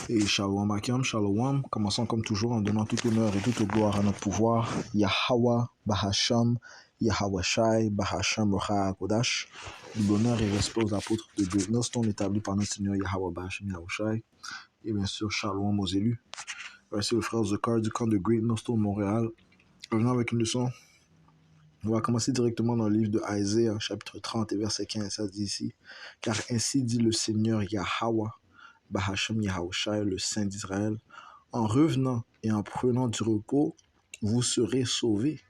Et Shalom Akim, Shalom, commençons comme toujours en donnant tout honneur et toute gloire à notre pouvoir, Yahweh, Bahasham, Yahweh Shai, Bahasham Rocha Kodash. L'honneur et respect aux apôtres de Dieu, noston établis par notre Seigneur Yahweh Bahasham Yahweh Shai. Et bien sûr, Shalom aux élus. Voici le frère Zekar du camp de Great Noston Montréal. Revenons avec une leçon. On va commencer directement dans le livre de Isaiah, chapitre 30 et verset 15. Ça dit ici: car ainsi dit le Seigneur Yahweh, Bahasham Yahushai, le Saint d'Israël, en revenant et en prenant du repos, vous serez sauvés.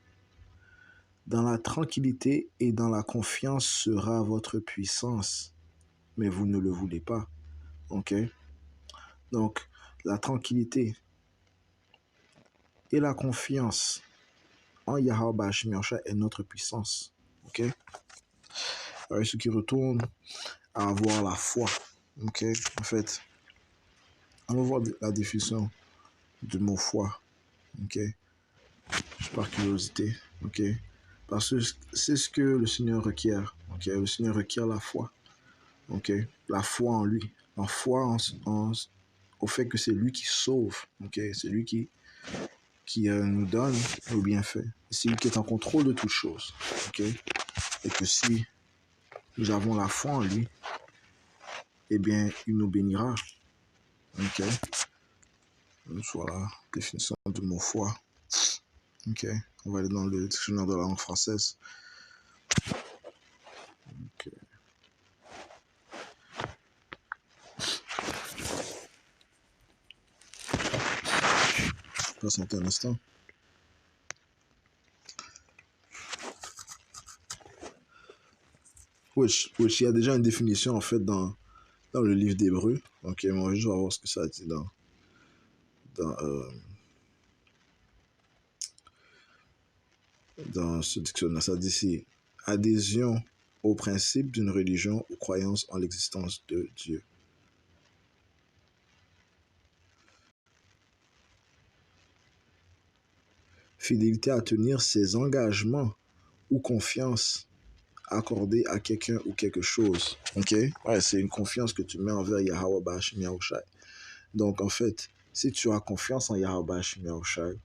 Dans la tranquillité et dans la confiance sera votre puissance, mais vous ne le voulez pas. Ok? Donc, la tranquillité et la confiance en Yahweh Bahasham Yahushai est notre puissance. Ok? Alors, ce qui retourne à avoir la foi. Ok? En fait, on va voir la définition du mot foi. Ok? Juste par curiosité. Ok? Parce que c'est ce que le Seigneur requiert. Ok? Le Seigneur requiert la foi. Ok? La foi en lui. La foi au fait que c'est lui qui sauve. Ok? C'est lui qui nous donne le bienfait. C'est lui qui est en contrôle de toutes choses. Ok? Et que si nous avons la foi en lui, eh bien, il nous bénira. Ok? Voilà, définition du mot foi. Ok, on va aller dans le dictionnaire de la langue française. Ok. Patientez un instant. Oui, il y a déjà une définition en fait dans le livre d'Hébreu. Ok, mais on va juste voir ce que ça dit dans, dans ce dictionnaire. Ça dit ici: adhésion au principe d'une religion ou croyance en l'existence de Dieu. Fidélité à tenir ses engagements ou confiance accordée à quelqu'un ou quelque chose. Ok? Ouais, c'est une confiance que tu mets envers Yahweh Bahasham Yahushai. Donc en fait, si tu as confiance en Yahweh Bahasham Yahushai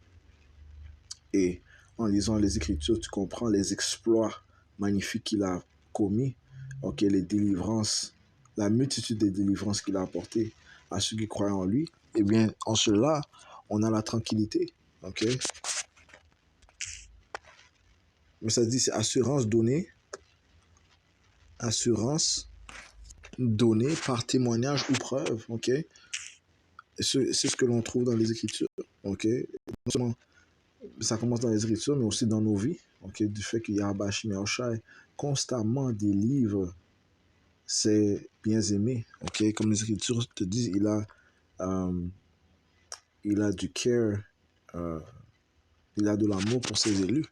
et en lisant les Écritures, tu comprends les exploits magnifiques qu'il a commis, ok, les délivrances, la multitude des délivrances qu'il a apportées à ceux qui croient en lui, eh bien, en cela, on a la tranquillité, ok. Mais ça se dit, c'est assurance donnée par témoignage ou preuve, ok. C'est ce que l'on trouve dans les Écritures, ok. Non seulement ça commence dans les Écritures, mais aussi dans nos vies, ok, du fait qu'il y a Bahasham Yahushai constamment délivre ses bien-aimés, ok, comme les Écritures te disent, il a du care, il a de l'amour pour ses élus,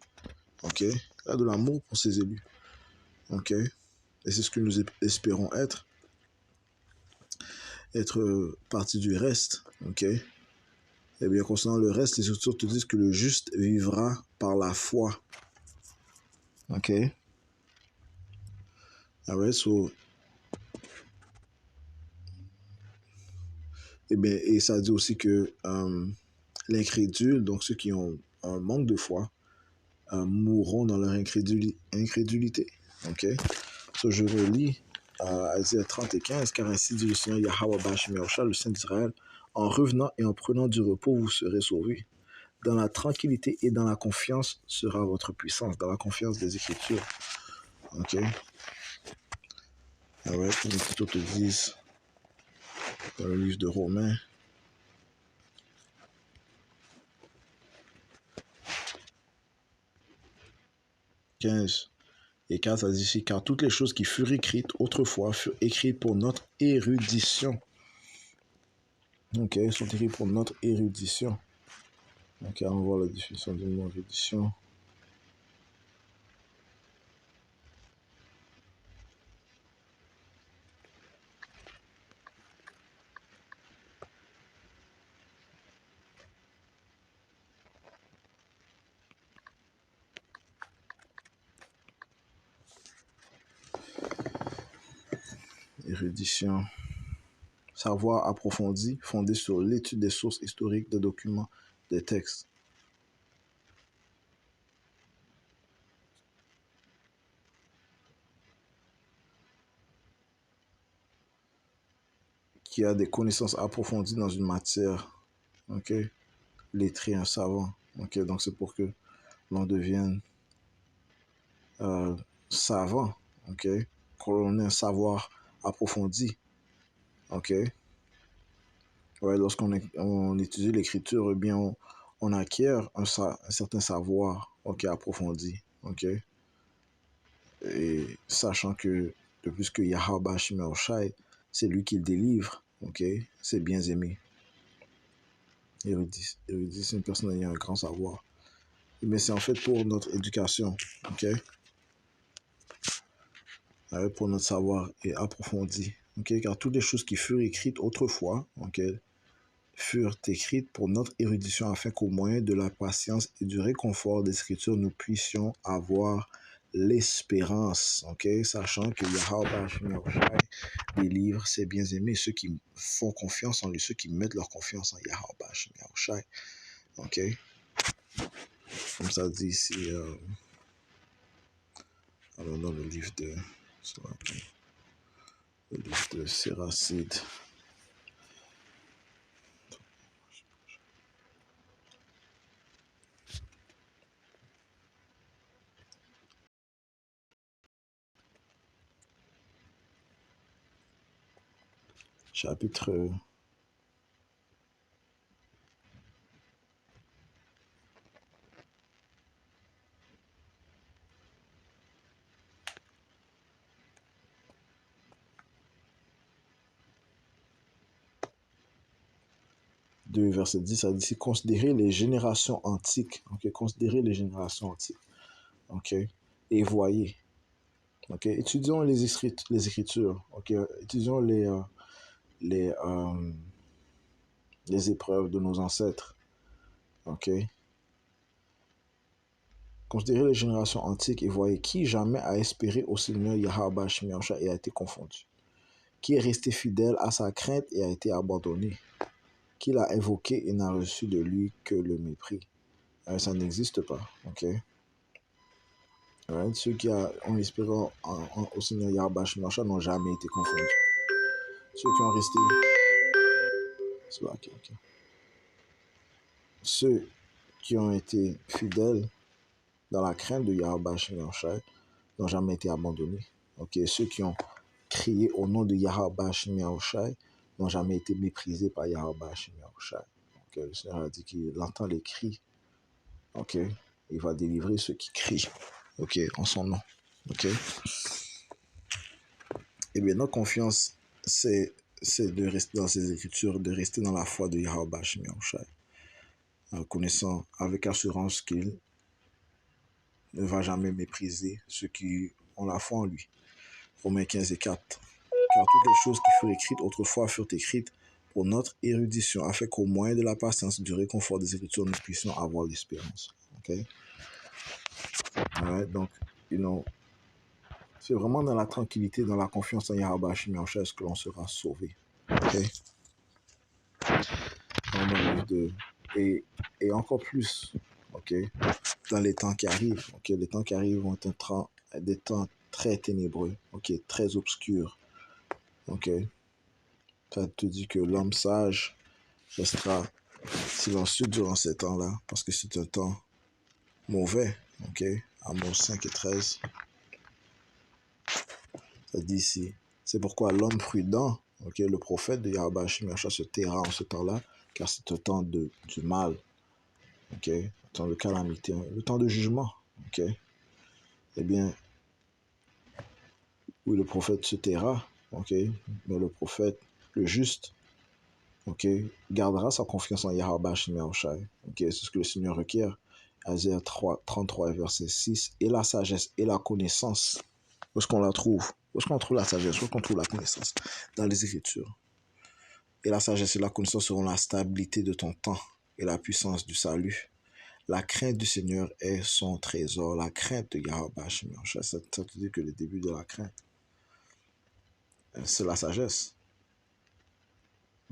ok, il a de l'amour pour ses élus, ok, et c'est ce que nous espérons être partie du reste, ok. Et bien concernant le reste, les Écritures te disent que le juste vivra par la foi, ok. Alright, so et ça dit aussi que l'incrédule, donc ceux qui ont un manque de foi, mourront dans leur incrédulité. Ok? So, je relis Isaiah 30 et 15, car ainsi dit le Seigneur Yahweh Bahasham Yahushai, le Saint d'Israël, en revenant et en prenant du repos, vous serez sauvés. Dans la tranquillité et dans la confiance sera votre puissance, dans la confiance des Écritures. Ok? Alright, les Écritures te disent dans le livre de Romains, 15 et 4, ça dit ici: car toutes les choses qui furent écrites autrefois furent écrites pour notre érudition. Ok, elles sont écrites pour notre érudition. Ok, on va voir la définition du mot érudition. Érudition. savoir approfondi, fondé sur l'étude des sources historiques, des documents, des textes. Qui a des connaissances approfondies dans une matière, ok, lettré, un savant, ok, donc c'est pour que l'on devienne savant, ok, qu'on ait un savoir approfondi, ok. Ouais, lorsqu'on on étudie l'écriture, eh bien, on acquiert un certain savoir, ok, approfondi, ok, et sachant que de plus que Yahweh Shai, c'est lui qui le délivre, ok, c'est bien aimé. Érudit, c'est une personne ayant un grand savoir. Mais c'est en fait pour notre éducation, ok, pour notre savoir et approfondi, ok, car toutes les choses qui furent écrites autrefois, ok, furent écrites pour notre érudition afin qu'au moyen de la patience et du réconfort des Écritures, nous puissions avoir l'espérance, ok, sachant que Yahweh délivre ses bien-aimés, ceux qui font confiance en lui, ceux qui mettent leur confiance en Yahweh, ok, comme ça dit ici, alors dans le livre de Séracide. Chapitre 2, verset 10, ça dit considérez les générations antiques, ok, considérez les générations antiques, ok, et voyez, ok, étudions les écritures, ok, étudions les, euh, les épreuves de nos ancêtres, ok, considérez les générations antiques et voyez qui jamais a espéré au Seigneur Yahweh Shemiyahu et a été confondu, qui est resté fidèle à sa crainte et a été abandonné, qui l'a invoqué et n'a reçu de lui que le mépris. Ça n'existe pas, ok. Right? Ceux qui ont espéré au Seigneur Yahweh Shemiyahu n'ont jamais été confondus. Ceux qui ont resté, c'est okay, okay. Ceux qui ont été fidèles dans la crainte de Yahweh Shemiyahu n'ont jamais été abandonnés. Ok, ceux qui ont crié au nom de Yahweh Shemiyahu n'ont jamais été méprisés par Yahweh Shemiyahu. Ok, le Seigneur a dit qu'il entend les cris. Ok, il va délivrer ceux qui crient. Ok, en son nom. Ok. Eh bien, notre confiance, c'est de rester dans ces écritures, de rester dans la foi de Yahweh Shemiyahu, connaissant avec assurance qu'il ne va jamais mépriser ceux qui ont la foi en lui. Romains 15 et 4. Car toutes les choses qui furent écrites autrefois furent écrites pour notre érudition, afin qu'au moyen de la patience, du réconfort des Écritures, nous puissions avoir l'espérance. Ok? Alright, donc, c'est vraiment dans la tranquillité, dans la confiance en Yahweh Shemiyahu que l'on sera sauvé. Ok? Dans le livre et encore plus, ok? Dans les temps qui arrivent, ok? Les temps qui arrivent vont être des temps très ténébreux, ok? Très obscurs, ok? Ça te dit que l'homme sage restera silencieux durant ces temps-là, parce que c'est un temps mauvais, ok? Amos 5 et 13, ça dit ici, c'est pourquoi l'homme prudent, ok, le prophète de Yahweh Shemiyahu se taira en ce temps-là, car c'est un temps du mal, ok, le temps de calamité, le temps de jugement, ok. Eh bien, oui, le prophète se taira, ok, mais le prophète, le juste, ok, gardera sa confiance en Yahweh Shemiyahu, ok, c'est ce que le Seigneur requiert. Isaiah 33, verset 6, et la sagesse et la connaissance, où est-ce qu'on la trouve? Où est-ce qu'on trouve la sagesse? Où est-ce qu'on trouve la connaissance? Dans les Écritures. Et la sagesse et la connaissance seront la stabilité de ton temps et la puissance du salut. La crainte du Seigneur est son trésor. La crainte de Yahweh Shemiyahu, ça te dit que le début de la crainte, c'est la sagesse.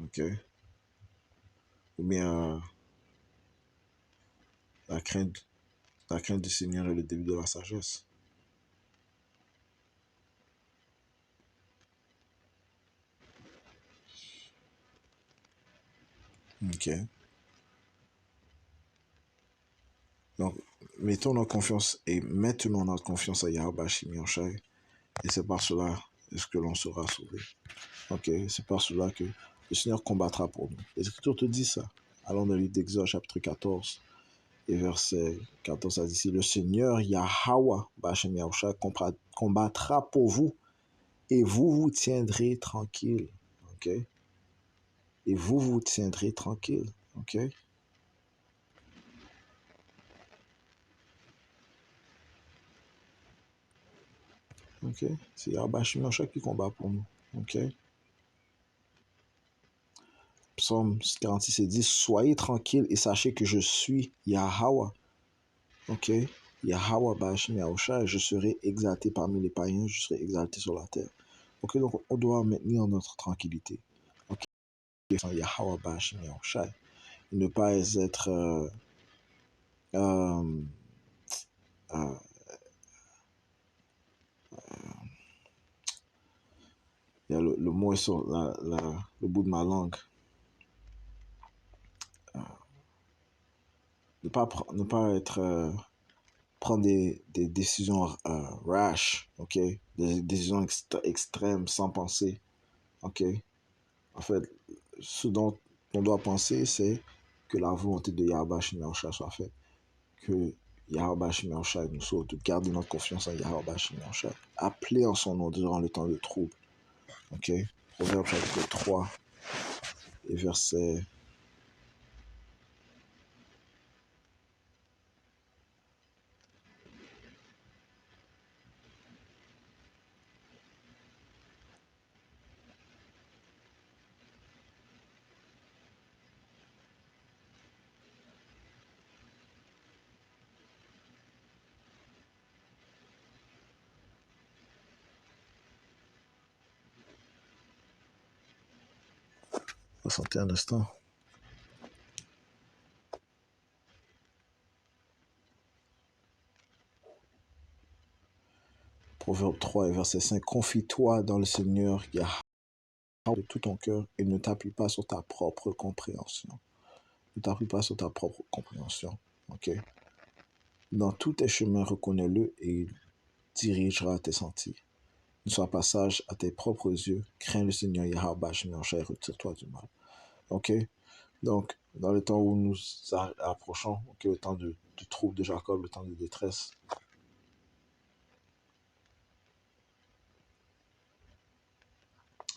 Ok. Ou bien la crainte, la crainte du Seigneur est le début de la sagesse. Ok. Donc, mettons notre confiance et maintenons notre confiance à Yahweh Shimi Yoshai. Et c'est par cela est-ce que l'on sera sauvé. Ok, c'est par cela que le Seigneur combattra pour nous. Les Écritures te disent ça. Allons dans le livre d'Exode, chapitre 14, et verset 14, ça dit ici, le Seigneur Yahweh Bachem Yahushua combattra pour vous, et vous vous tiendrez tranquille. Ok? Et vous vous tiendrez tranquille. Ok? Ok? C'est Yahweh Bachem Yahushua qui combat pour nous. Ok? Psaume 46 et 10, soyez tranquille et sachez que je suis Yahweh. Ok? Yahweh Ba'ashem Yahushua, je serai exalté parmi les païens, je serai exalté sur la terre. Ok, donc on doit maintenir notre tranquillité. Ok, Yahweh Ba'ashem Yahushua. Ne pas être euh, euh, le mot est sur le bout de ma langue. Ne pas être prendre des décisions rash, ok, des décisions extrêmes sans penser, ok. En fait, ce dont on doit penser, c'est que la volonté de Yahweh Shemyausha soit faite, que Yahweh Shemyausha nous sauve, de garder notre confiance en Yahweh Shemyausha, appeler en son nom durant le temps de trouble. Ok? Proverbe chapitre 3 et verset. Patientez un instant. Proverbe 3 et verset 5. Confie-toi dans le Seigneur Yahweh de tout ton cœur et ne t'appuie pas sur ta propre compréhension. Ne t'appuie pas sur ta propre compréhension. Ok? Dans tous tes chemins, reconnais-le et il dirigera tes sentiers. Ne sois pas sage à tes propres yeux. Crains le Seigneur Yahweh Shemyausha et retire-toi du mal. Ok? Donc, dans le temps où nous approchons, okay, le temps de trouble de Jacob, le temps de détresse,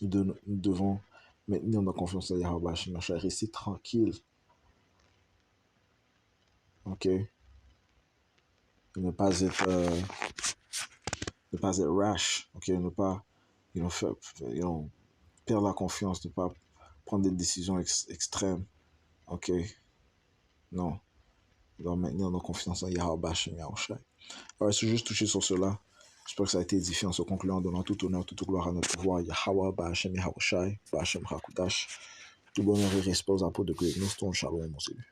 nous devons maintenir notre confiance en Yahweh Shemyausha et rester tranquille. Ok? Et ne pas être rash, ok, ne pas perdre la confiance, ne pas prendre des décisions extrêmes, ok, non, on doit maintenir nos confiance en Yahweh Shem Yahushua. Alors, je suis juste touché sur cela. J'espère que ça a été édifiant en se concluant en donnant tout honneur, toute gloire à notre pouvoir, Yahweh Ba'ashem Yahushua, Ba'ashem Hakudash, tout bonheur et respect aux apôtres de greatness, ton shalom, mon Seigneur.